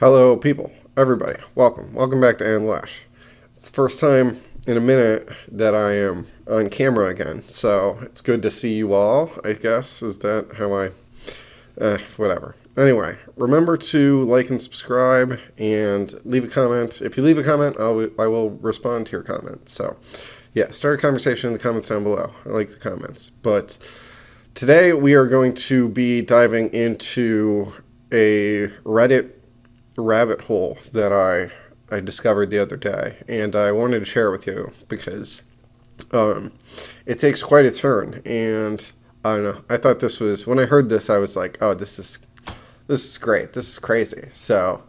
Hello, people, everybody. Welcome back to Lesh. It's the first time in a minute that I am on camera again, so it's good to see you all. I guess is that how whatever. Anyway, remember to like and subscribe and leave a comment. If you leave a comment, I will respond to your comment. So, yeah, start a conversation in the comments down below. I like the comments, but today we are going to be diving into a Reddit rabbit hole that I discovered the other day, and I wanted to share it with you because it takes quite a turn. And I don't know. I thought this was, when I heard this, I was like, oh, this is great. This is crazy. So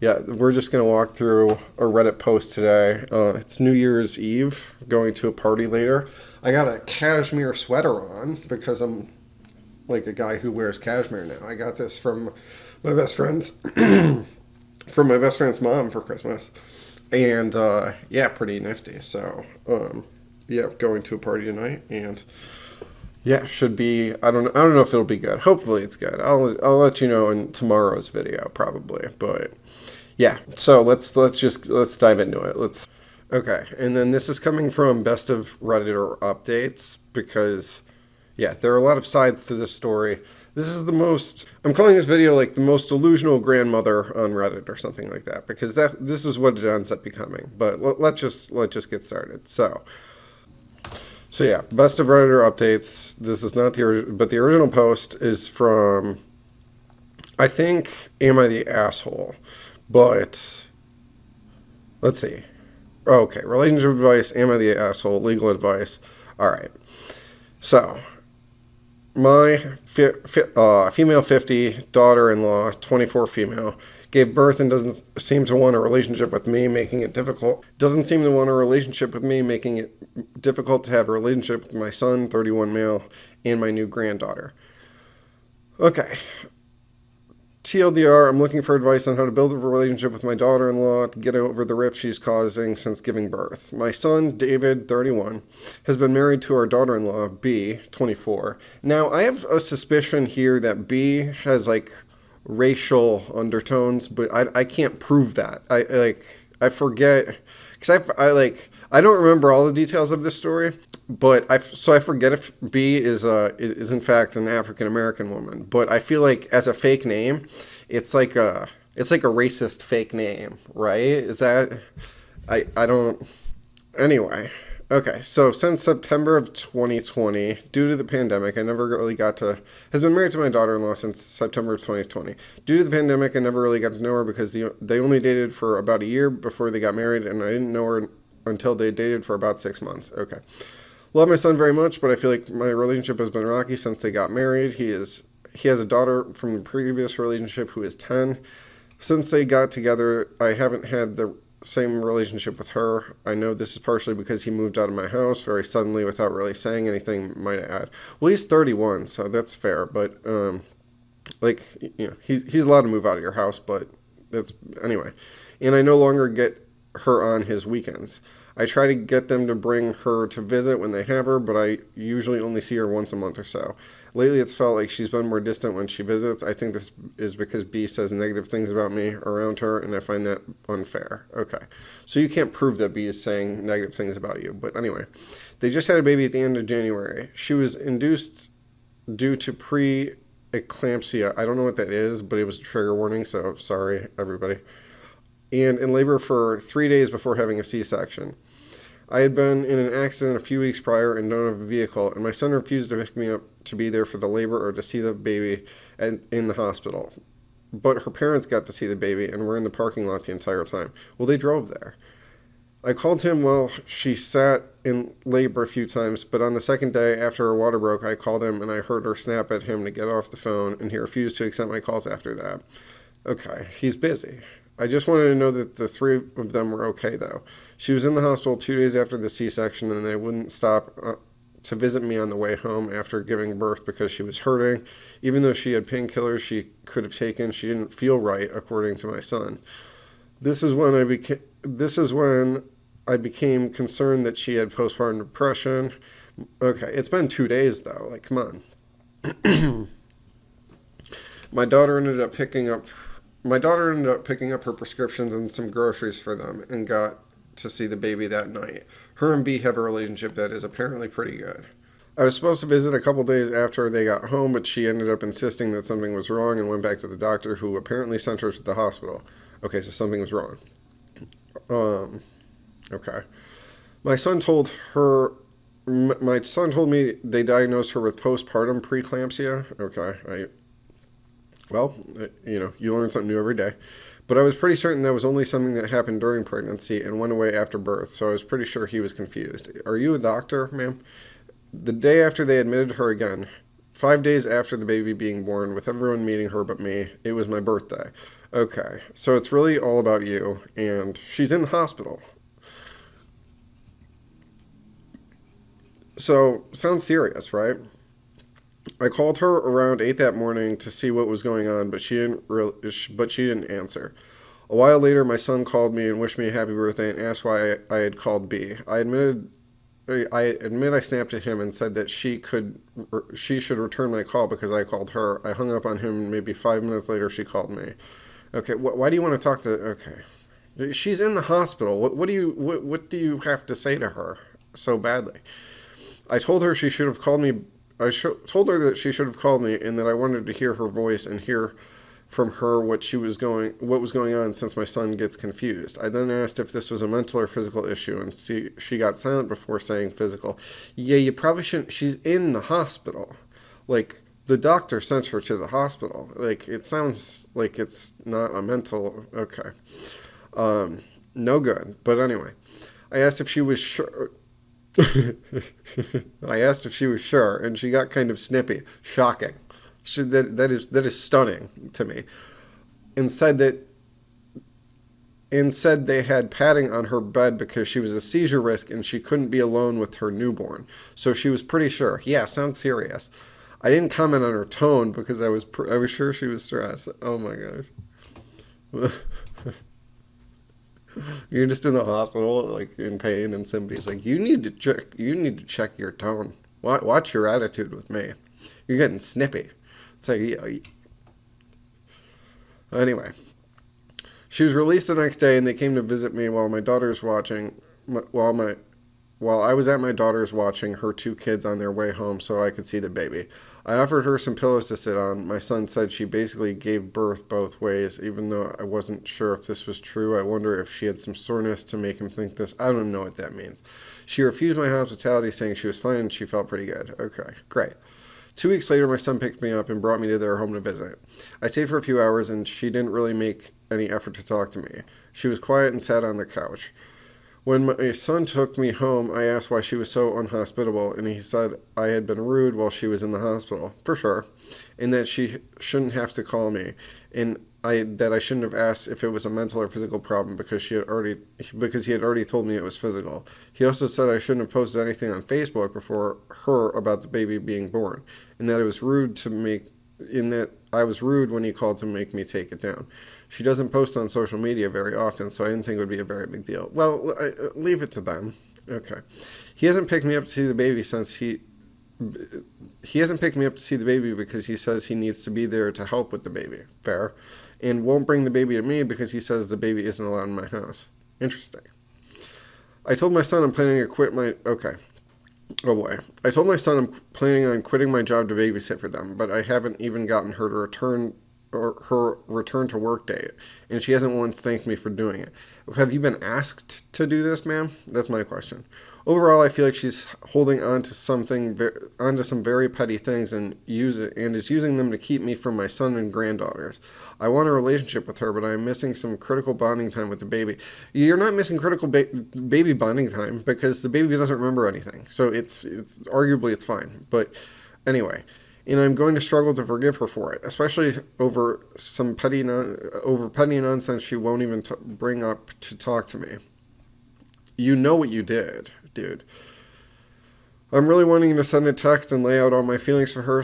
yeah, we're just gonna walk through a Reddit post today. It's New Year's Eve. Going to a party later. I got a cashmere sweater on because I'm like a guy who wears cashmere now. I got this from my best friend's mom for Christmas, and yeah, pretty nifty. So yeah, going to a party tonight, and yeah, should be. I don't know if it'll be good. Hopefully, it's good. I'll let you know in tomorrow's video probably. But yeah, so let's dive into it. Okay, and then this is coming from Best of Redditor updates because yeah, there are a lot of sides to this story. This is I'm calling this video like the most delusional grandmother on Reddit or something like that, because this is what it ends up becoming. But let's just get started. So yeah, Best of Redditor updates. This is not but the original post is from, I think, Am I the Asshole? But let's see. Okay, relationship advice, Am I the Asshole? Legal advice. All right. So my female 50, daughter-in-law, 24 female, gave birth and doesn't seem to want a relationship with me, making it difficult. Doesn't seem to want a relationship with me, making it difficult to have a relationship with my son, 31 male, and my new granddaughter. Okay. TLDR, I'm looking for advice on how to build a relationship with my daughter-in-law to get over the rift she's causing since giving birth. My son, David, 31, has been married to our daughter-in-law, B, 24. Now, I have a suspicion here that B has, like, racial undertones, but I can't prove that. I forget, because I don't remember all the details of this story, but I forget if B is in fact an African American woman. But I feel like as a fake name, it's like a racist fake name, right? Is that I don't. Anyway, okay. So since September of 2020, due to the pandemic, I never really has been married to my daughter-in-law since September of 2020. Due to the pandemic, I never really got to know her because they only dated for about a year before they got married, and I didn't know her until they dated for about 6 months. Okay. Love my son very much, but I feel like my relationship has been rocky since they got married. He has a daughter from the previous relationship who is 10. Since they got together, I haven't had the same relationship with her. I know this is partially because he moved out of my house very suddenly without really saying anything, might add. Well, he's 31, so that's fair, but he's allowed to move out of your house, but that's anyway. And I no longer get her on his weekends. I try to get them to bring her to visit when they have her, but I usually only see her once a month or so. Lately, it's felt like she's been more distant when she visits. I think this is because B says negative things about me around her, and I find that unfair. Okay. So you can't prove that B is saying negative things about you. But anyway, they just had a baby at the end of January. She was induced due to preeclampsia. I don't know what that is, but it was a trigger warning, so sorry, everybody. And in labor for 3 days before having a C-section. I had been in an accident a few weeks prior and don't have a vehicle, and my son refused to pick me up to be there for the labor or to see the baby in the hospital. But her parents got to see the baby and were in the parking lot the entire time. Well, they drove there. I called him while she sat in labor a few times, but on the second day after her water broke, I called him and I heard her snap at him to get off the phone, and he refused to accept my calls after that. Okay, he's busy. I just wanted to know that the three of them were okay, though. She was in the hospital 2 days after the C-section, and they wouldn't stop to visit me on the way home after giving birth because she was hurting. Even though she had painkillers she could have taken, she didn't feel right, according to my son. This is when I became concerned that she had postpartum depression. Okay, it's been 2 days, though. Like, come on. My daughter ended up picking up My daughter ended up picking up her prescriptions and some groceries for them and got to see the baby that night. Her and B have a relationship that is apparently pretty good. I was supposed to visit a couple days after they got home, but she ended up insisting that something was wrong and went back to the doctor, who apparently sent her to the hospital. Okay, so something was wrong. Um, okay. My son told her. My son told me they diagnosed her with postpartum preeclampsia. Okay, well, you learn something new every day. But I was pretty certain that was only something that happened during pregnancy and went away after birth, so I was pretty sure he was confused. Are you a doctor, ma'am? The day after they admitted her again, 5 days after the baby being born, with everyone meeting her but me, it was my birthday. Okay, so it's really all about you, and she's in the hospital. So, sounds serious, right? I called her around 8 that morning to see what was going on, but she didn't answer. A while later, my son called me and wished me a happy birthday and asked why I had called B. I admit I snapped at him and said that she should return my call because I called her. I hung up on him. Maybe 5 minutes later, she called me. Okay, why do you want to talk to? Okay, she's in the hospital. What do you have to say to her so badly? I told her she should have called me. Told her that she should have called me and that I wanted to hear her voice and hear from her what was going on, since my son gets confused. I then asked if this was a mental or physical issue, and she got silent before saying physical. Yeah, you probably shouldn't. She's in the hospital. Like, the doctor sent her to the hospital. Like, it sounds like it's not a mental. Okay. No good. But anyway, I asked if she was sure. I asked if she was sure, and she got kind of snippy. Shocking. That is stunning to me. And said they had padding on her bed because she was a seizure risk and she couldn't be alone with her newborn. So she was pretty sure. Yeah, sounds serious. I didn't comment on her tone because I was sure she was stressed. Oh my gosh. You're just in the hospital, like, in pain, and somebody's like, you need to check your tone. Watch your attitude with me. You're getting snippy. It's like, yeah. Anyway, she was released the next day, and they came to visit me while my daughter's watching. While I was at my daughter's watching her two kids on their way home, so I could see the baby. I offered her some pillows to sit on. My son said she basically gave birth both ways, even though I wasn't sure if this was true. I wonder if she had some soreness to make him think this. I don't know what that means. She refused my hospitality, saying she was fine and she felt pretty good. Okay, great. 2 weeks later, my son picked me up and brought me to their home to visit. I stayed for a few hours, and she didn't really make any effort to talk to me. She was quiet and sat on the couch. When my son took me home, I asked why she was so unhospitable, and he said I had been rude while she was in the hospital, for sure, and that she shouldn't have to call me, and that I shouldn't have asked if it was a mental or physical problem because he had already told me it was physical. He also said I shouldn't have posted anything on Facebook before her about the baby being born, and that it was rude to make in that I was rude when he called to make me take it down. She doesn't post on social media very often, so I didn't think it would be a very big deal. Well, leave it to them. Okay. He hasn't picked me up to see the baby he hasn't picked me up to see the baby because he says he needs to be there to help with the baby. Fair. And won't bring the baby to me because he says the baby isn't allowed in my house. Interesting. I told my son I'm planning to quit my... Okay. Oh boy. I told my son I'm planning on quitting my job to babysit for them, but I haven't even gotten her return to work date, and she hasn't once thanked me for doing it. Have you been asked to do this, ma'am? That's my question. Overall, I feel like she's holding on to some very petty things and is using them to keep me from my son and granddaughters. I want a relationship with her, but I'm missing some critical bonding time with the baby. You're not missing critical baby bonding time because the baby doesn't remember anything, so it's arguably it's fine. But anyway. And I'm going to struggle to forgive her for it, especially over some petty nonsense she won't even bring up to talk to me. You know what you did, dude. I'm really wanting to send a text and lay out all my feelings for her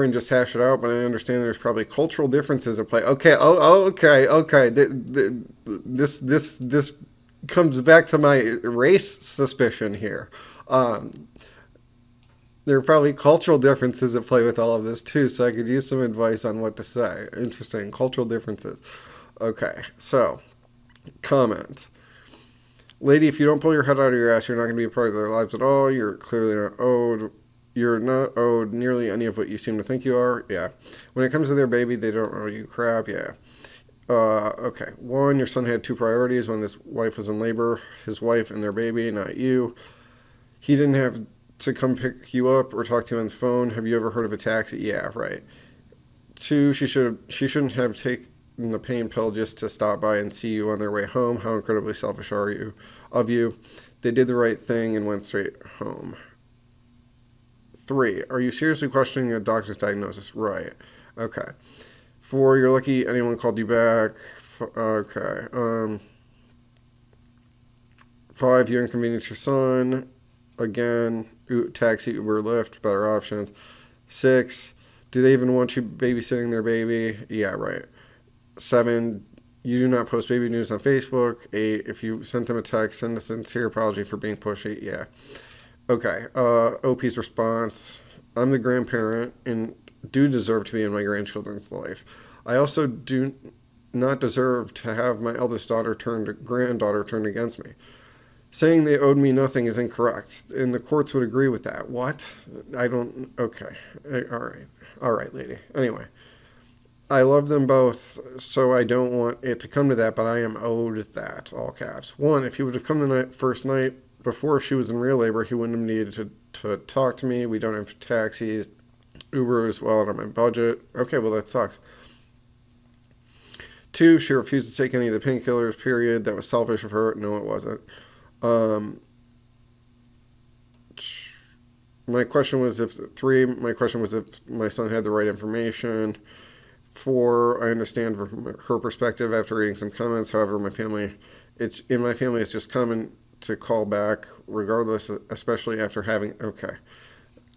and just hash it out, but I understand there's probably cultural differences at play. Okay, okay. This comes back to my race suspicion here. There are probably cultural differences at play with all of this too, so I could use some advice on what to say. Interesting. Cultural differences. Okay, so, comment. Lady, if you don't pull your head out of your ass, you're not going to be a part of their lives at all. You're clearly not owed. You're not owed nearly any of what you seem to think you are. Yeah. When it comes to their baby, they don't owe you crap. Yeah. Okay. One, your son had two priorities when his wife was in labor: his wife and their baby, not you. He didn't have to come pick you up or talk to you on the phone. Have you ever heard of a taxi? Yeah, right. Two, she shouldn't have taken the pain pill just to stop by and see you on their way home. How incredibly selfish are you of you? They did the right thing and went straight home. Three, are you seriously questioning a doctor's diagnosis? Right. Okay. Four, you're lucky anyone called you back. Okay. Five, you inconvenience your son. Again, taxi, Uber, Lyft, better options. Six, do they even want you babysitting their baby? Yeah, right. Seven, you do not post baby news on Facebook. Eight, if you sent them a text, send a sincere apology for being pushy. Yeah. Okay. OP's response: I'm the grandparent and do deserve to be in my grandchildren's life. I also do not deserve to have my eldest daughter turned granddaughter turned against me. Saying they owed me nothing is incorrect, and the courts would agree with that. What? I don't. Okay. All right. All right, lady. Anyway, I love them both, so I don't want it to come to that, but I am owed that, all caps. One, if he would have come the first night before she was in real labor, he wouldn't have needed to talk to me. We don't have taxis. Uber is well out of my budget. Okay, well, that sucks. Two, she refused to take any of the painkillers, period. That was selfish of her. No, it wasn't. Um, my question was if my son had the right information. Four, I understand from her perspective after reading some comments. However, in my family, it's just common to call back regardless, especially after having. Okay,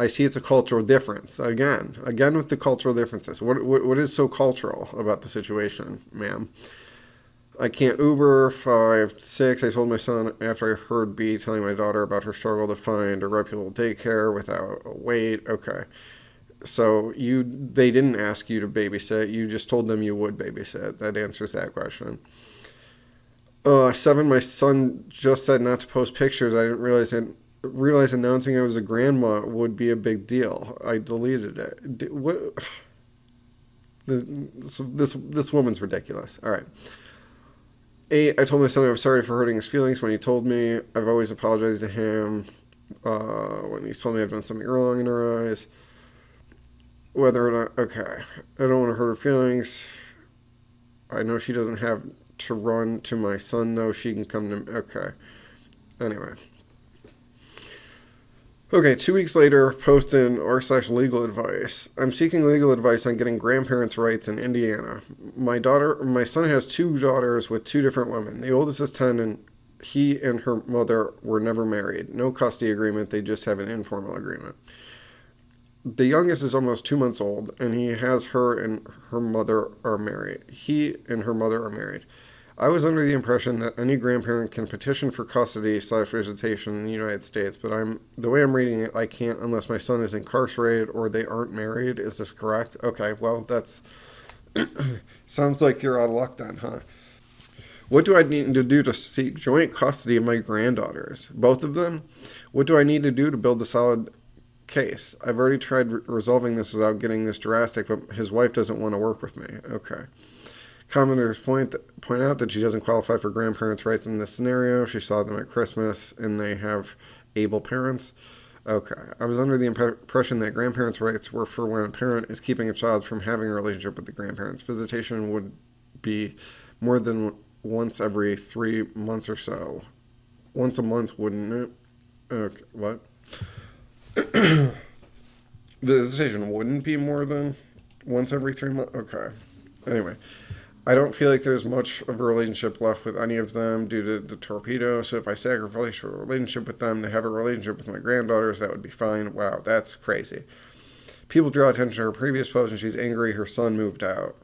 I see it's a cultural difference again with the cultural differences. What is so cultural about the situation, ma'am? I can't Uber. 5, 6. I told my son after I heard B telling my daughter about her struggle to find a reputable daycare without a wait. Okay, so they didn't ask you to babysit. You just told them you would babysit. That answers that question. 7. My son just said not to post pictures. I didn't realize announcing I was a grandma would be a big deal. I deleted it. What? This woman's ridiculous. All right. 8. I told my son I was sorry for hurting his feelings when he told me. I've always apologized to him when he told me I've done something wrong in her eyes. Whether or not, okay, I don't want to hurt her feelings. I know she doesn't have to run to my son, though. She can come to me. Okay. Anyway. Okay, 2 weeks later, post in r/legal advice. I'm seeking legal advice on getting grandparents' rights in Indiana. My son has 2 daughters with 2 different women. The oldest is 10, and he and her mother were never married. No custody agreement, they just have an informal agreement. The youngest is almost 2 months old, and her and her mother are married. He and her mother are married. I was under the impression that any grandparent can petition for custody/visitation in the United States, but the way I'm reading it, I can't unless my son is incarcerated or they aren't married. Is this correct? Okay, well, that's sounds like you're out of luck then, huh? What do I need to do to seek joint custody of my granddaughters? Both of them? What do I need to do to build a solid case? I've already tried resolving this without getting this drastic, but his wife doesn't want to work with me. Okay. Commenters point out that she doesn't qualify for grandparents' rights in this scenario. She saw them at Christmas, and they have able parents. Okay. I was under the impression that grandparents' rights were for when a parent is keeping a child from having a relationship with the grandparents. Visitation would be more than once every 3 months or so. Once a month, wouldn't it? Okay. What? Visitation wouldn't be more than once every 3 months? Okay. Anyway. I don't feel like there's much of a relationship left with any of them due to the torpedo, so if I sacrifice a relationship with them to have a relationship with my granddaughters, that would be fine. Wow, that's crazy. People draw attention to her previous post, and she's angry her son moved out.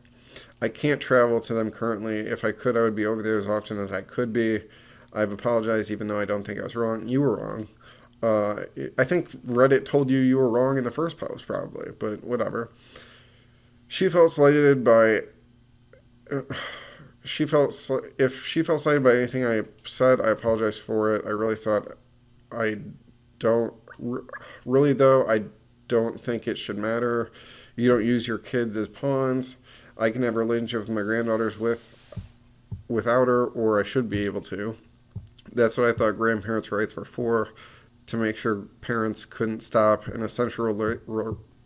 I can't travel to them currently. If I could, I would be over there as often as I could be. I've apologized even though I don't think I was wrong. You were wrong. I think Reddit told you were wrong in the first post, probably, but whatever. She felt slighted by. If she felt slighted by anything I said, I apologize for it. I really thought I don't. Really, though, I don't think it should matter. You don't use your kids as pawns. I can have a relationship with my granddaughters without her, or I should be able to. That's what I thought grandparents' rights were for, to make sure parents couldn't stop an essential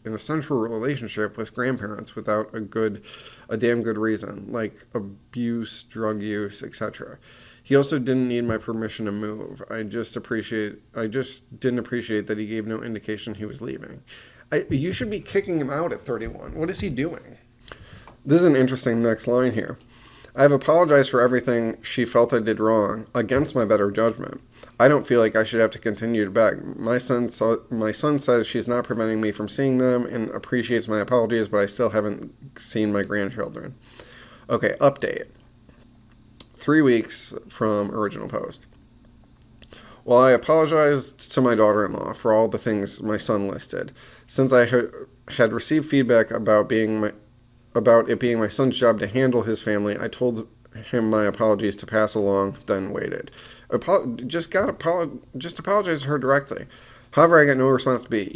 relationship with grandparents without a damn good reason, like abuse, drug use, etc. He also didn't need my permission to move. I just didn't appreciate that he gave no indication he was leaving. You should be kicking him out at 31. What is he doing? This is an interesting next line here. I have apologized for everything she felt I did wrong, against my better judgment. I don't feel like I should have to continue to beg. My son says she's not preventing me from seeing them and appreciates my apologies, but I still haven't seen my grandchildren. Okay, update. 3 weeks from original post. Well, I apologized to my daughter-in-law for all the things my son listed. Since I had received feedback about it being my son's job to handle his family, I told him my apologies to pass along, then waited. Just apologize to her directly. However, I got no response to B.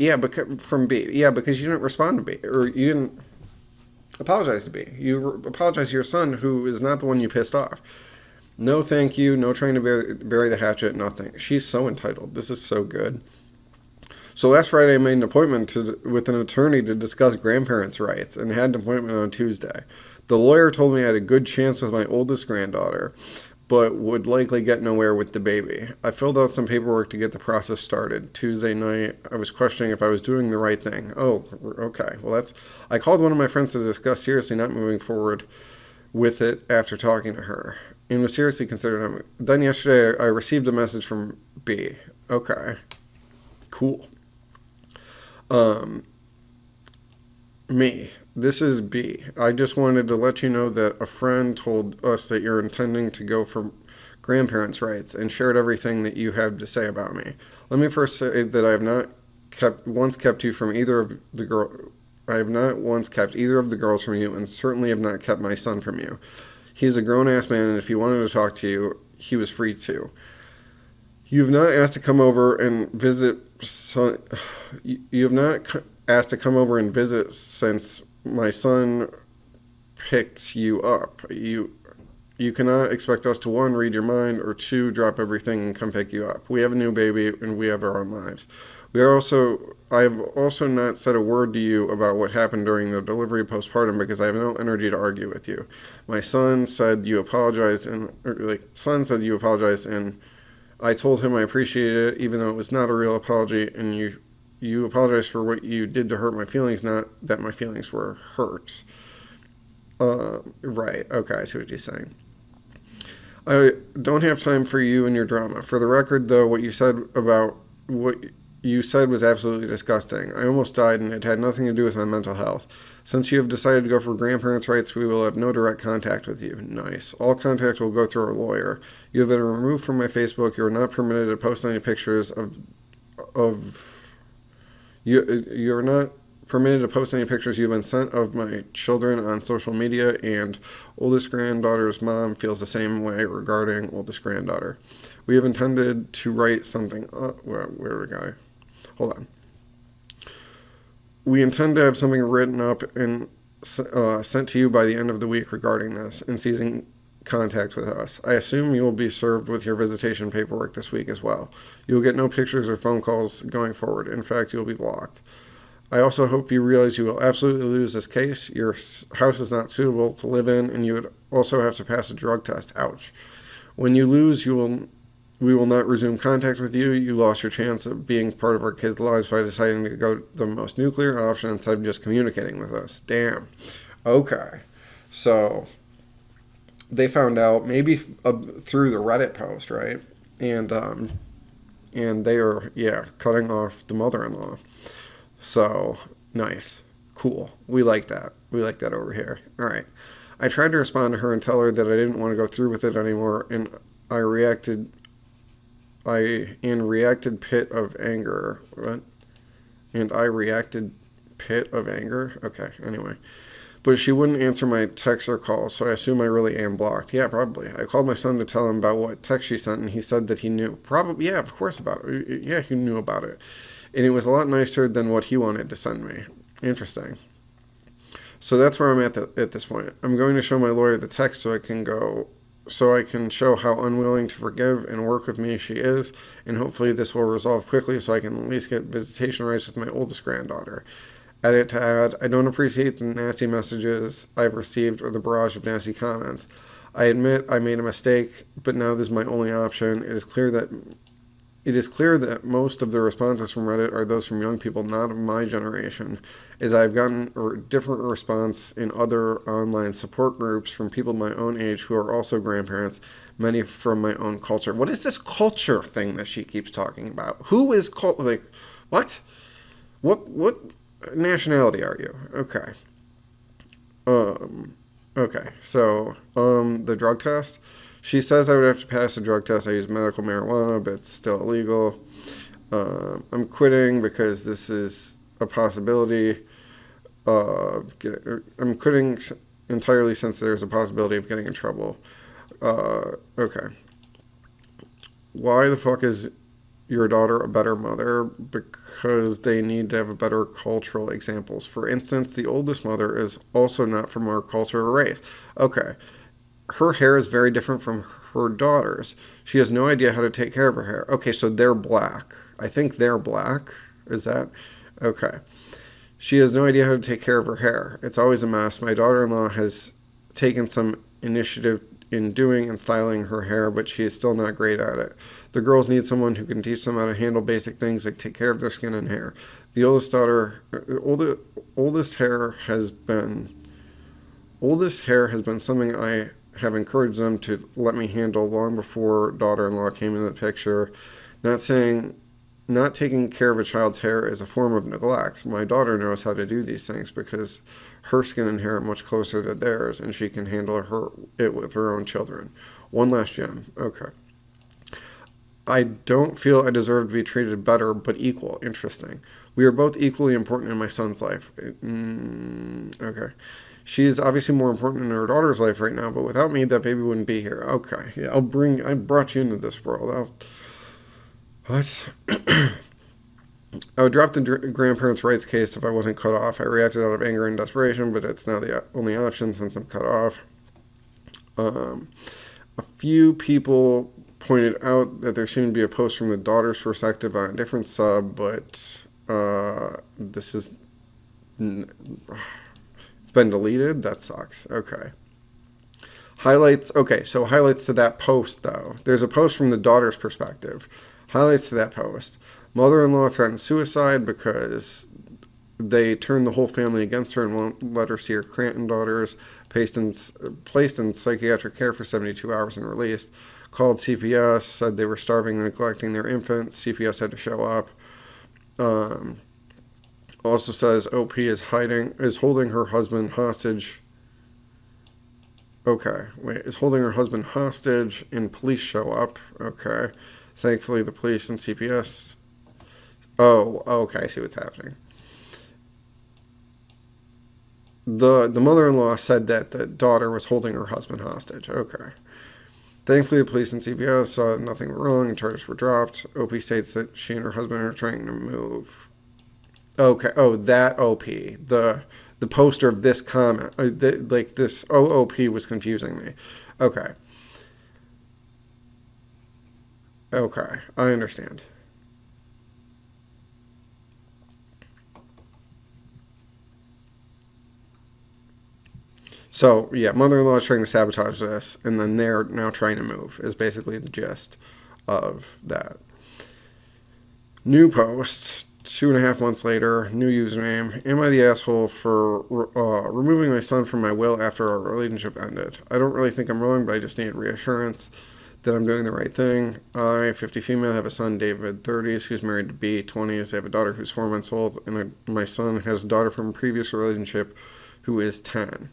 From B. Yeah, because you didn't respond to B, or you didn't apologize to B. You apologize to your son, who is not the one you pissed off. No thank you, no trying to bury the hatchet, nothing. She's so entitled. This is so good. So last Friday I made an appointment with an attorney to discuss grandparents' rights and had an appointment on Tuesday. The lawyer told me I had a good chance with my oldest granddaughter, but would likely get nowhere with the baby. I filled out some paperwork to get the process started. Tuesday night, I was questioning if I was doing the right thing. Oh, okay. Well, I called one of my friends to discuss seriously not moving forward with it after talking to her, and was seriously considering it. Then yesterday, I received a message from B. Okay. Cool. Me. This is B. I just wanted to let you know that a friend told us that you're intending to go for grandparents' rights and shared everything that you have to say about me. Let me first say that I have not kept you from either of the girls. I have not once kept either of the girls from you, and certainly have not kept my son from you. He's a grown-ass man, and if he wanted to talk to you, he was free to. You have not asked to come over and visit. You have not asked to come over and visit since my son picked you up. You cannot expect us to, 1, read your mind, or 2, drop everything and come pick you up. We have a new baby, and we have our own lives. I have also not said a word to you about what happened during the delivery postpartum because I have no energy to argue with you. My son said you apologized, and I told him I appreciated it, even though it was not a real apology, and you apologized for what you did to hurt my feelings, not that my feelings were hurt. Right, okay, I see what you're saying. I don't have time for you and your drama. For the record, though, what you said was absolutely disgusting. I almost died, and it had nothing to do with my mental health. Since you have decided to go for grandparents' rights, we will have no direct contact with you. Nice. All contact will go through our lawyer. You have been removed from my Facebook. You are not permitted to post any pictures you are not permitted to post any pictures you've been sent of my children on social media, and oldest granddaughter's mom feels the same way regarding oldest granddaughter. We have intended to write something up. Where did we go? Hold on. We intend to have something written up and sent to you by the end of the week regarding this and ceasing contact with us. I assume you will be served with your visitation paperwork this week as well. You will get no pictures or phone calls going forward. In fact, you will be blocked. I also hope you realize you will absolutely lose this case. Your house is not suitable to live in, and you would also have to pass a drug test. Ouch. When you lose, we will not resume contact with you. You lost your chance of being part of our kids' lives by deciding to go the most nuclear option instead of just communicating with us. Damn. Okay. So they found out maybe through the Reddit post, right? And they are, cutting off the mother-in-law. So, nice. Cool. We like that. We like that over here. All right. I tried to respond to her and tell her that I didn't want to go through with it anymore, and I reacted reacted pit of anger. What? And I reacted pit of anger? Okay, anyway. But she wouldn't answer my texts or calls, so I assume I really am blocked. Yeah, probably. I called my son to tell him about what text she sent, and he said that he knew. Probably, yeah, of course about it. Yeah, he knew about it. And it was a lot nicer than what he wanted to send me. Interesting. So that's where I'm at this point. I'm going to show my lawyer the text so I can show how unwilling to forgive and work with me she is, and hopefully this will resolve quickly so I can at least get visitation rights with my oldest granddaughter. Edit to add, I don't appreciate the nasty messages I've received or the barrage of nasty comments. I admit I made a mistake, but now this is my only option. It is clear that most of the responses from Reddit are those from young people not of my generation, as I've gotten a different response in other online support groups from people my own age who are also grandparents, many from my own culture. What is this culture thing that she keeps talking about? Who is like, what? What nationality are you? Okay. Okay. So, the drug test. She says I would have to pass a drug test. I use medical marijuana, but it's still illegal. I'm quitting because this is a possibility I'm quitting entirely since there's a possibility of getting in trouble. Okay. Why the fuck is your daughter a better mother? Because they need to have a better cultural examples. For instance, the oldest mother is also not from our culture or race. Okay. Her hair is very different from her daughter's. She has no idea how to take care of her hair. Okay, so they're black. I think they're black. Is that? Okay. She has no idea how to take care of her hair. It's always a mess. My daughter-in-law has taken some initiative in doing and styling her hair, but she is still not great at it. The girls need someone who can teach them how to handle basic things like take care of their skin and hair. The oldest hair has been something I have encouraged them to let me handle long before daughter-in-law came into the picture. Not taking care of a child's hair is a form of neglect. My daughter knows how to do these things because her skin and hair are much closer to theirs, and she can handle it with her own children. One last gem. Okay. I don't feel I deserve to be treated better, but equal. Interesting. We are both equally important in my son's life. Okay. She is obviously more important in her daughter's life right now, but without me, that baby wouldn't be here. Okay. Yeah, I brought you into this world. What? I would drop the grandparents' rights case if I wasn't cut off. I reacted out of anger and desperation, but it's now the only option since I'm cut off. A few people pointed out that there seemed to be a post from the daughter's perspective on a different sub, but this is... It's been deleted? That sucks. Okay. Highlights. Okay, so highlights to that post, though. There's a post from the daughter's perspective. Highlights to that post. Mother-in-law threatened suicide because they turned the whole family against her and won't let her see her granddaughters. Placed in psychiatric care for 72 hours and released. Called CPS, said they were starving and neglecting their infant. CPS had to show up. Also says OP is holding her husband hostage. Okay, wait, is holding her husband hostage and police show up. Okay. Thankfully, the police and CPS... Oh, okay, I see what's happening. The mother-in-law said that the daughter was holding her husband hostage. Okay. Thankfully, the police and CPS saw nothing wrong and charges were dropped. OP states that she and her husband are trying to move. Okay, that OP. The poster of this comment. This OOP was confusing me. Okay. Okay, I understand. So, yeah, mother-in-law is trying to sabotage this, and then they're now trying to move, is basically the gist of that. New post, 2.5 months later, new username. Am I the asshole for removing my son from my will after our relationship ended? I don't really think I'm wrong, but I just need reassurance that I'm doing the right thing. I, 50 female, have a son, David, 30s, who's married to B, 20s. I have a daughter who's 4 months old, and my son has a daughter from a previous relationship who is 10.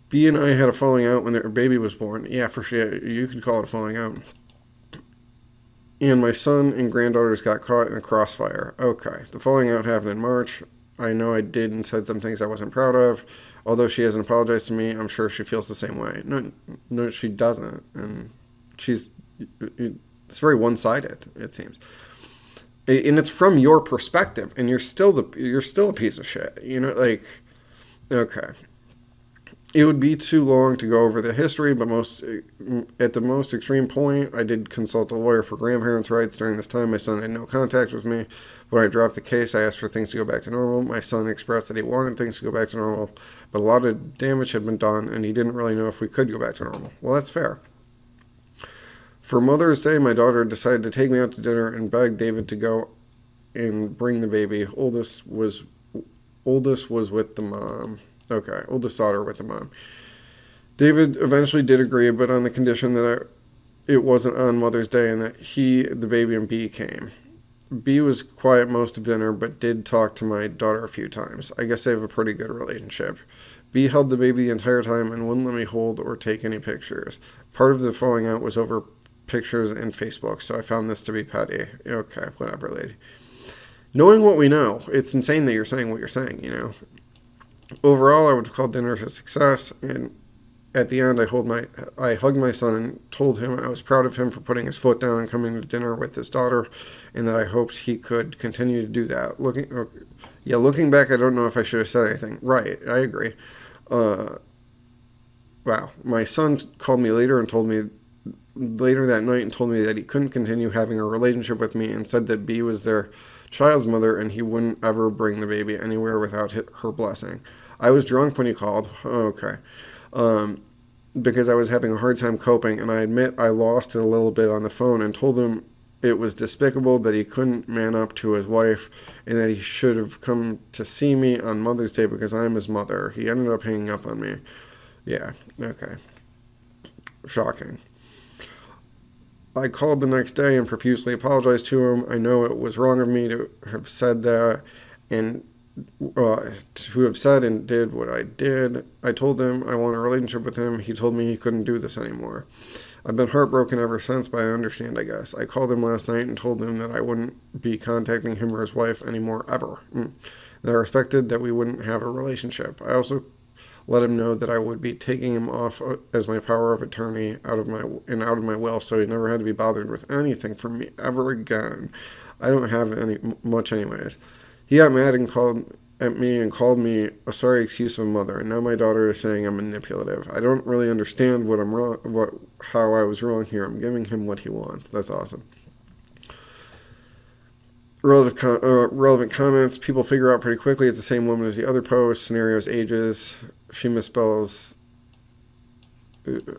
B and I had a falling out when their baby was born. Yeah, for sure. You could call it a falling out. And my son and granddaughters got caught in the crossfire. Okay. The falling out happened in March. I know I did and said some things I wasn't proud of. Although she hasn't apologized to me, I'm sure she feels the same way. No, no, she doesn't. And she's, it's very one-sided, it seems. And it's from your perspective, and you're still a piece of shit. Like, okay. It would be too long to go over the history, but at the most extreme point, I did consult a lawyer for grandparents' rights. During this time, my son had no contact with me. When I dropped the case, I asked for things to go back to normal. My son expressed that he wanted things to go back to normal, but a lot of damage had been done, and he didn't really know if we could go back to normal. Well, that's fair. For Mother's Day, my daughter decided to take me out to dinner and begged David to go and bring the baby. Oldest was with the mom. Okay, oldest daughter with the mom. David eventually did agree, but on the condition that it wasn't on Mother's Day and that the baby, and B came. B was quiet most of dinner, but did talk to my daughter a few times. I guess they have a pretty good relationship. B held the baby the entire time and wouldn't let me hold or take any pictures. Part of the falling out was over pictures and Facebook, so I found this to be petty. Okay, whatever, lady. Knowing what we know, it's insane that you're saying what you're saying, Overall, I would have called dinner a success, and at the end, I hugged my son and told him I was proud of him for putting his foot down and coming to dinner with his daughter, and that I hoped he could continue to do that. Looking back, I don't know if I should have said anything. Right, I agree. Wow. My son called me later that night and told me that he couldn't continue having a relationship with me, and said that B was their child's mother and he wouldn't ever bring the baby anywhere without her blessing. I was drunk when he called. Okay. Because I was having a hard time coping, and I admit I lost it a little bit on the phone and told him it was despicable that he couldn't man up to his wife and that he should have come to see me on Mother's Day because I'm his mother. He ended up hanging up on me. Yeah, okay. Shocking. I called the next day and profusely apologized to him. I know it was wrong of me to have said that and to have said and did what I did. I told him I want a relationship with him. He told me he couldn't do this anymore. I've been heartbroken ever since, but I understand, I guess. I called him last night and told him that I wouldn't be contacting him or his wife anymore, ever. That I respected that we wouldn't have a relationship. I also let him know that I would be taking him off as my power of attorney out of my will, so he never had to be bothered with anything from me ever again. I don't have much anyways. He got mad and called me a sorry excuse of a mother, and now my daughter is saying I'm manipulative. I don't really understand how I was wrong here. I'm giving him what he wants. That's awesome. Relevant comments. People figure out pretty quickly it's the same woman as the other post. Scenarios, ages. She misspells. The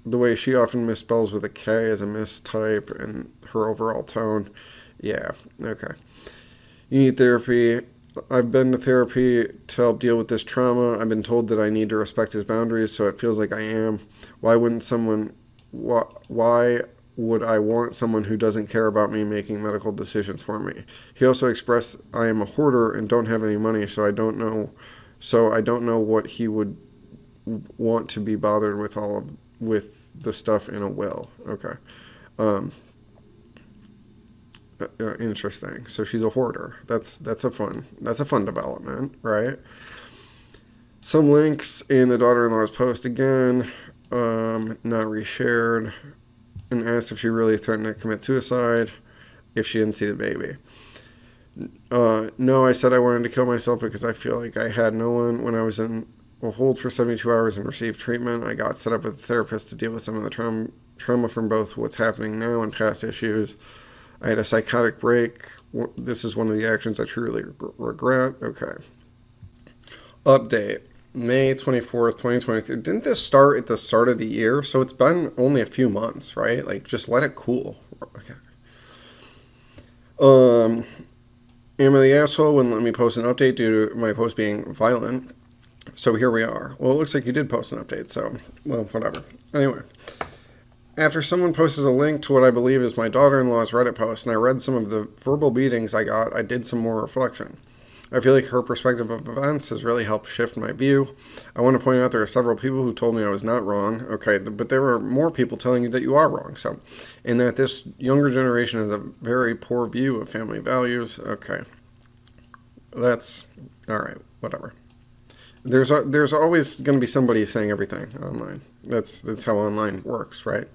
way she often misspells with a K as a mistype, and her overall tone. Yeah, okay. You need therapy. I've been to therapy to help deal with this trauma. I've been told that I need to respect his boundaries, so it feels like I am. Why would I want someone who doesn't care about me making medical decisions for me? He also expressed I am a hoarder and don't have any money, so I don't know what he would want to be bothered with the stuff in a will. Okay. Interesting. So she's a hoarder. That's a fun development, right? Some links in the daughter-in-law's post again, not reshared, and asked if she really threatened to commit suicide if she didn't see the baby. No, I said I wanted to kill myself because I feel like I had no one. When I was in a hold for 72 hours and received treatment, I got set up with a therapist to deal with some of the trauma from both what's happening now and past issues. I had a psychotic break. This is one of the actions I truly regret. Okay. Update. May 24th, 2023. Didn't this start at the start of the year? So it's been only a few months, right? Like, just let it cool. Okay. Am I the asshole? Wouldn't let me post an update due to my post being violent. So here we are. Well, it looks like you did post an update, so, well, whatever. Anyway. After someone posted a link to what I believe is my daughter-in-law's Reddit post, and I read some of the verbal beatings I got, I did some more reflection. I feel like her perspective of events has really helped shift my view. I want to point out there are several people who told me I was not wrong. Okay, but there are more people telling you that you are wrong. So, and that this younger generation has a very poor view of family values. Okay, that's all right. Whatever. There's always going to be somebody saying everything online. That's how online works, right?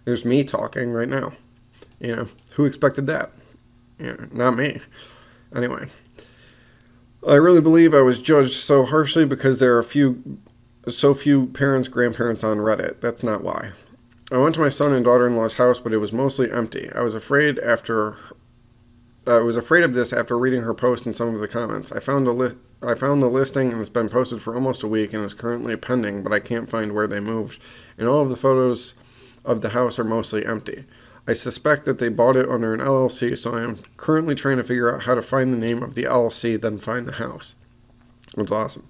There's me talking right now. Who expected that? Not me. Anyway, I really believe I was judged so harshly because there are so few parents, grandparents on Reddit. That's not why. I went to my son and daughter-in-law's house, but it was mostly empty. I was afraid of this after reading her post and some of the comments. I found the listing and it's been posted for almost a week and is currently pending, but I can't find where they moved. And all of the photos of the house are mostly empty. I suspect that they bought it under an LLC, so I am currently trying to figure out how to find the name of the LLC, then find the house. That's awesome.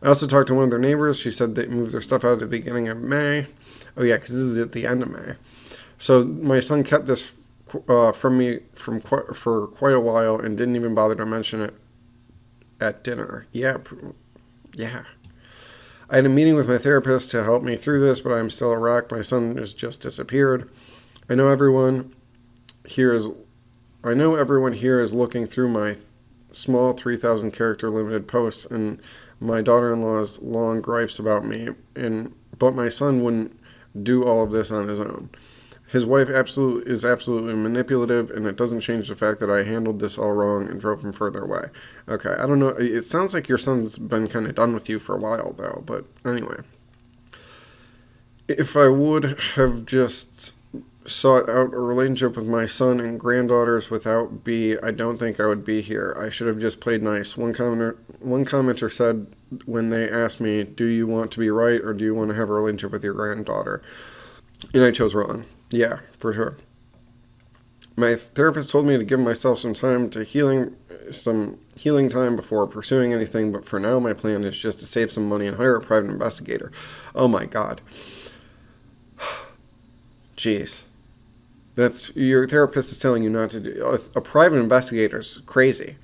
I also talked to one of their neighbors. She said they moved their stuff out at the beginning of May. Oh yeah, because this is at the end of May. So my son kept this from me for quite a while and didn't even bother to mention it at dinner. Yeah. I had a meeting with my therapist to help me through this, but I'm still a wreck. My son has just disappeared. I know everyone here is looking through my small 3,000 character limited posts and my daughter-in-law's long gripes about me, but my son wouldn't do all of this on his own. His wife is absolutely manipulative, and it doesn't change the fact that I handled this all wrong and drove him further away. Okay, I don't know. It sounds like your son's been kind of done with you for a while, though. But anyway, if I would have just sought out a relationship with my son and granddaughters without B, I don't think I would be here. I should have just played nice. One commenter said when they asked me, do you want to be right or do you want to have a relationship with your granddaughter? And I chose wrong. Yeah, for sure. My therapist told me to give myself some healing time before pursuing anything, but for now my plan is just to save some money and hire a private investigator. Oh my God. Jeez. That's your therapist is telling you not to do. A private investigator's crazy.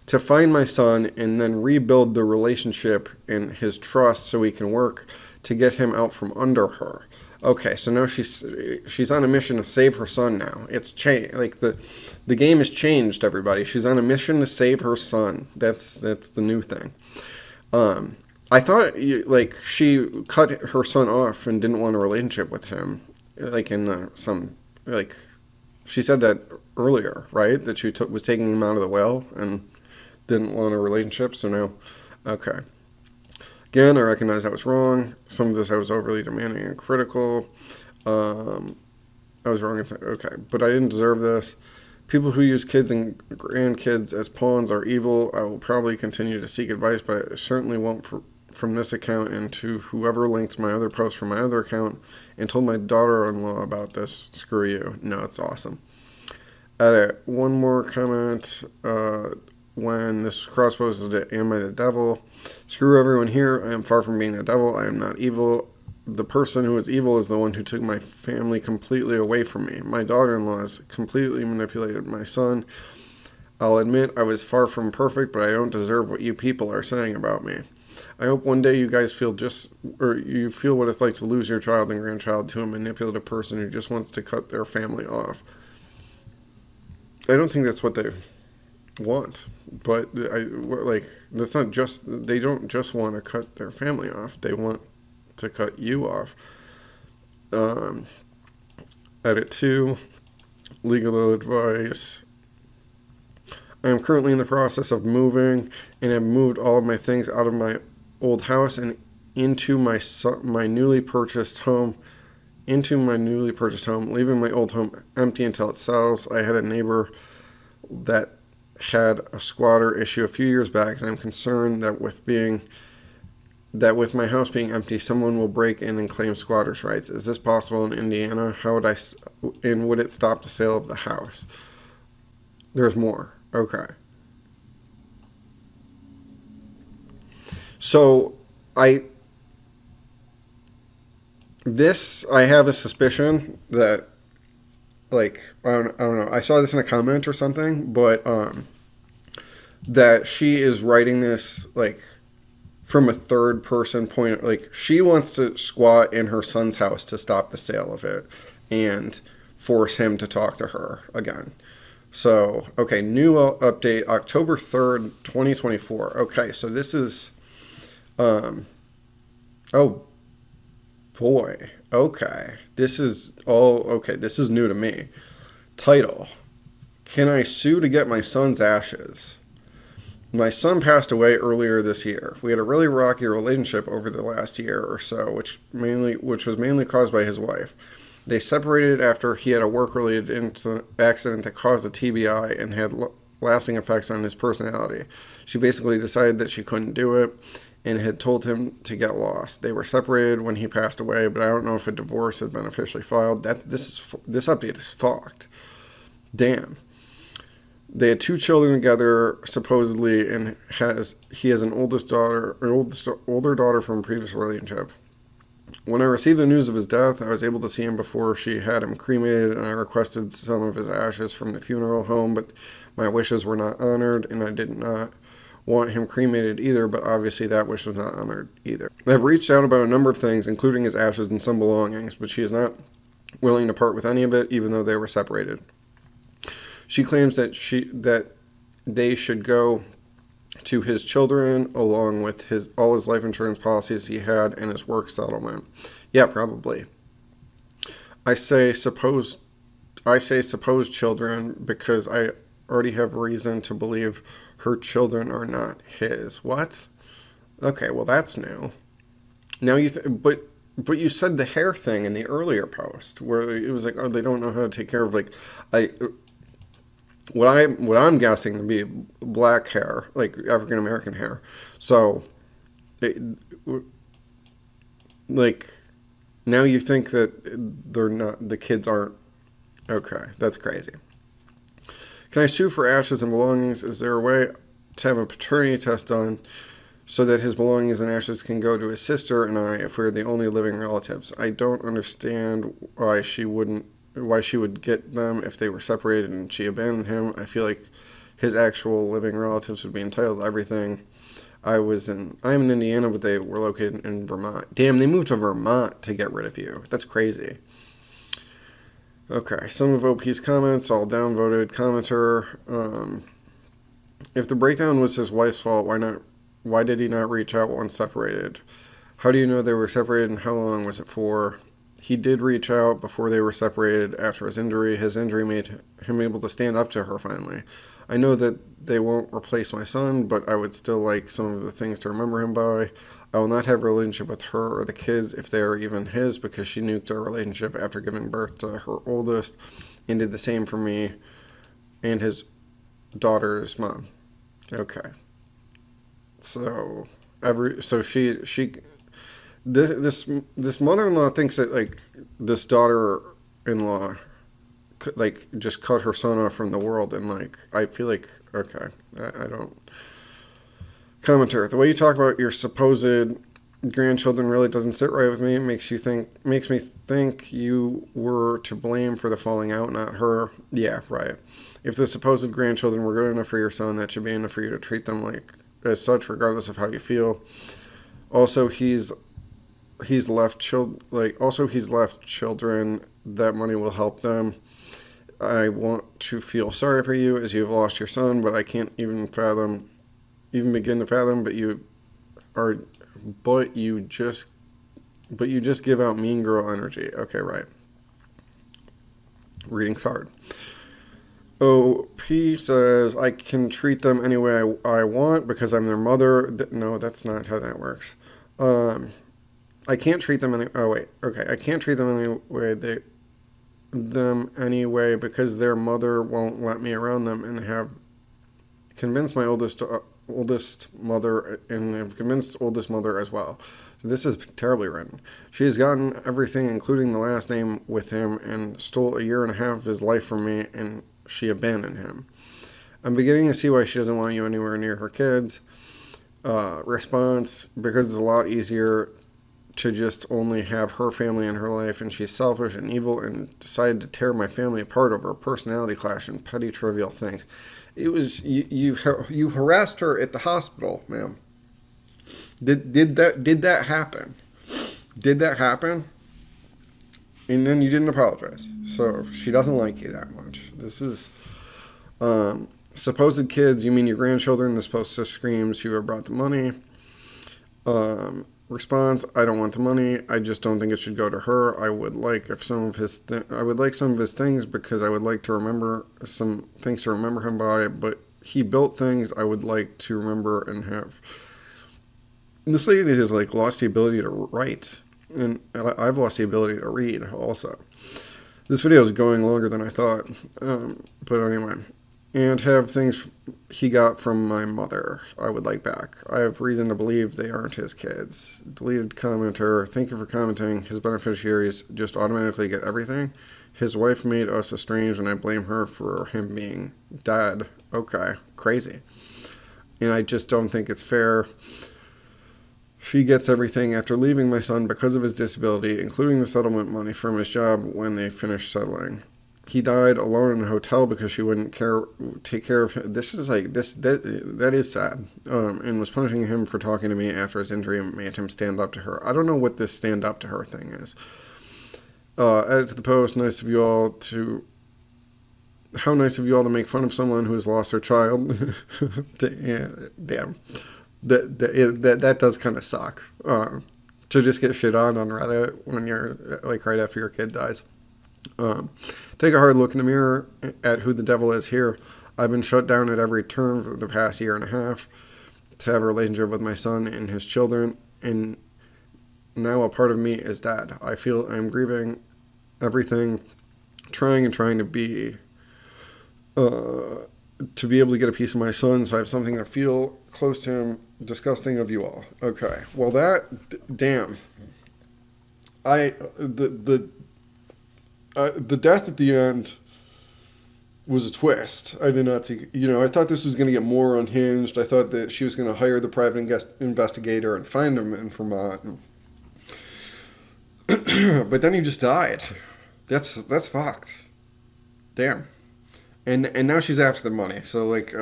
To find my son and then rebuild the relationship and his trust so we can work to get him out from under her. Okay, so now she's on a mission to save her son now. It's changed. Like the game has changed, everybody. She's on a mission to save her son. That's the new thing. I thought she cut her son off and didn't want a relationship with him. She said that earlier, right? That she was taking him out of the well and didn't want a relationship. So now, okay. Again, I recognize I was wrong. Some of this I was overly demanding and critical. I was wrong. Okay, but I didn't deserve this. People who use kids and grandkids as pawns are evil. I will probably continue to seek advice, but I certainly won't from this account and to whoever linked my other post from my other account and told my daughter-in-law about this. Screw you. No, it's awesome. Edit. One more comment. When this was cross-posted, am I the devil? Screw everyone here. I am far from being the devil. I am not evil. The person who is evil is the one who took my family completely away from me. My daughter-in-law has completely manipulated my son. I'll admit I was far from perfect, but I don't deserve what you people are saying about me. I hope one day you guys feel what it's like to lose your child and grandchild to a manipulative person who just wants to cut their family off. I don't think that's what they want, but that's not just, they don't just want to cut their family off, they want to cut you off. Edit 2, legal advice. I am currently in the process of moving and have moved all of my things out of my old house and into my newly purchased home, leaving my old home empty until it sells. I had a neighbor that had a squatter issue a few years back, and I'm concerned that with my house being empty, someone will break in and claim squatters' rights. Is this possible in Indiana? Would it stop the sale of the house? There's more. Okay. So I have a suspicion that, I don't know. I saw this in a comment or something, but that she is writing this like from a third person point. Like she wants to squat in her son's house to stop the sale of it and force him to talk to her again. So, okay, new update October 3rd, 2024. Okay, so this is, oh boy. Okay, this is new to me. Title: Can I sue to get my son's ashes? My son passed away earlier this year. We had a really rocky relationship over the last year or so, which was mainly caused by his wife. They separated after he had a work-related accident that caused a TBI and had lasting effects on his personality. She basically decided that she couldn't do it and had told him to get lost. They were separated when he passed away, but I don't know if a divorce had been officially filed. This update is fucked. Damn. They had 2 children together, supposedly, and he has an older daughter from a previous relationship. When I received the news of his death, I was able to see him before she had him cremated, and I requested some of his ashes from the funeral home, but my wishes were not honored, and I did not want him cremated either, but obviously that wish was not honored either. I've reached out about a number of things, including his ashes and some belongings, but she is not willing to part with any of it, even though they were separated. She claims that they should go to his children along with all his life insurance policies he had and his work settlement. Yeah, probably. I say supposed children because I already have reason to believe her children are not his. What? Okay, well that's new. Now but you said the hair thing in the earlier post where it was like, oh, they don't know how to take care of what I'm guessing to be black hair, like African American hair. So, like, now you think that the kids aren't okay. That's crazy. Can I sue for ashes and belongings? Is there a way to have a paternity test done so that his belongings and ashes can go to his sister and I if we're the only living relatives? I don't understand why she would get them if they were separated and she abandoned him. I feel like his actual living relatives would be entitled to everything. I'm in Indiana, but they were located in Vermont. Damn, they moved to Vermont to get rid of you. That's crazy. Okay, some of OP's comments, all downvoted. Commenter, if the breakdown was his wife's fault, why did he not reach out once separated? How do you know they were separated and how long was it for? He did reach out before they were separated after his injury. His injury made him able to stand up to her finally. I know that they won't replace my son, but I would still like some of the things to remember him by. I will not have a relationship with her or the kids if they are even his because she nuked our relationship after giving birth to her oldest and did the same for me and his daughter's mom. Okay. So this mother-in-law thinks that like this daughter-in-law like just cut her son off from the world, and like I feel like okay, I don't. Commenter, the way you talk about your supposed grandchildren really doesn't sit right with me. It makes me think you were to blame for the falling out, not her. Yeah, right. If the supposed grandchildren were good enough for your son, that should be enough for you to treat them like as such, regardless of how you feel. Also, he's left children. That money will help them. I want to feel sorry for you as you've lost your son, but I can't even begin to fathom. But you just give out mean girl energy. Okay, right. Reading's hard. OP says, I can treat them any way I want because I'm their mother. No, that's not how that works. I can't treat them any... Oh, wait. Okay. I can't treat them anyway because their mother won't let me around them and have convinced my oldest mother and have convinced oldest mother as well. So this is terribly written. She has gotten everything, including the last name, with him and stole a year and a half of his life from me, and she abandoned him. I'm beginning to see why she doesn't want you anywhere near her kids. Response, because it's a lot easier to just only have her family in her life, and she's selfish and evil and decided to tear my family apart over a personality clash and petty trivial things. It was you harassed her at the hospital, ma'am. Did that happen? Did that happen? And then you didn't apologize. So she doesn't like you that much. This is supposed kids. You mean your grandchildren? This post screams you have brought the money. Response: I don't want the money. I just don't think it should go to her. I would like if some of his I would like some of his things because I would like to remember some things to remember him by. But he built things I would like to remember and have. And this lady has like lost the ability to write, and I've lost the ability to read also. This video is going longer than I thought, but anyway. And have things he got from my mother I would like back. I have reason to believe they aren't his kids. Deleted commenter. Thank you for commenting. His beneficiaries just automatically get everything. His wife made us estranged and I blame her for him being dead. Okay, crazy. And I just don't think it's fair. She gets everything after leaving my son because of his disability, including the settlement money from his job when they finished settling. He died alone in a hotel because she wouldn't take care of him. This is like that is sad. And was punishing him for talking to me after his injury and made him stand up to her. I don't know what this stand up to her thing is. Added to the post. Nice of you all to. How nice of you all to make fun of someone who has lost their child. Yeah, damn. That does kind of suck. To just get shit on Reddit when you're like right after your kid dies. Take a hard look in the mirror at who the devil is here. I've been shut down at every turn for the past year and a half to have a relationship with my son and his children, and now a part of me is dead. I feel I'm grieving everything, trying to be able to get a piece of my son, so I have something to feel close to him. Disgusting of you all. Okay, well damn. The death at the end was a twist. I did not see, I thought this was going to get more unhinged. I thought that she was going to hire the private investigator and find him in Vermont. But then he just died. That's fucked. Damn. And now she's after the money. So like,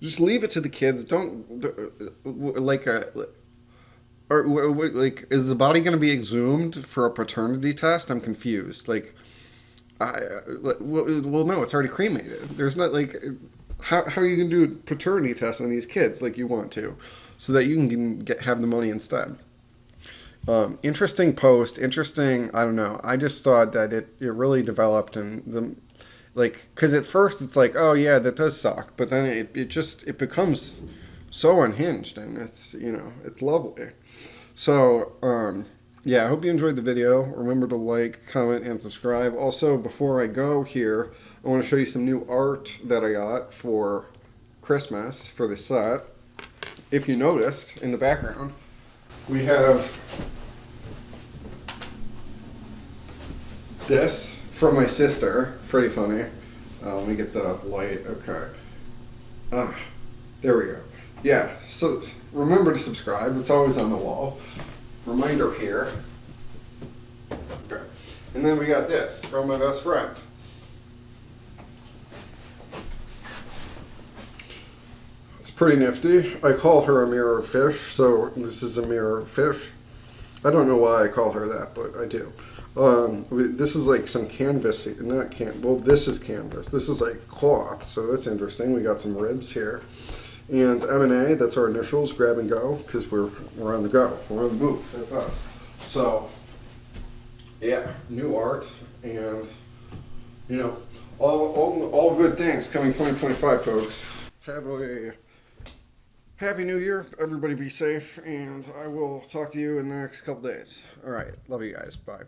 just leave it to the kids. Don't or like, is the body going to be exhumed for a paternity test? I'm confused. Like, well, no, it's already cremated. There's not like, how are you going to do a paternity test on these kids like you want to, so that you can have the money instead? Interesting post. Interesting. I don't know. I just thought that it really developed and because at first it's like, oh yeah, that does suck, but then it becomes so unhinged, and it's lovely. So, yeah, I hope you enjoyed the video. Remember to like, comment, and subscribe. Also, before I go here, I want to show you some new art that I got for Christmas for the set. If you noticed, in the background, we have this from my sister. Pretty funny. Let me get the light. Okay. There we go. Yeah, so remember to subscribe. It's always on the wall. Reminder here. Okay. And then we got this from my best friend. It's pretty nifty. I call her a mirror of fish, so this is a mirror of fish. I don't know why I call her that, but I do. This is like some canvas, this is canvas. This is like cloth, so that's interesting. We got some ribs here. And M&A, that's our initials, grab and go, because we're on the go. We're on the move. That's us. So, yeah, new art, and, all good things coming 2025, folks. Have a happy new year. Everybody be safe, and I will talk to you in the next couple days. All right. Love you guys. Bye.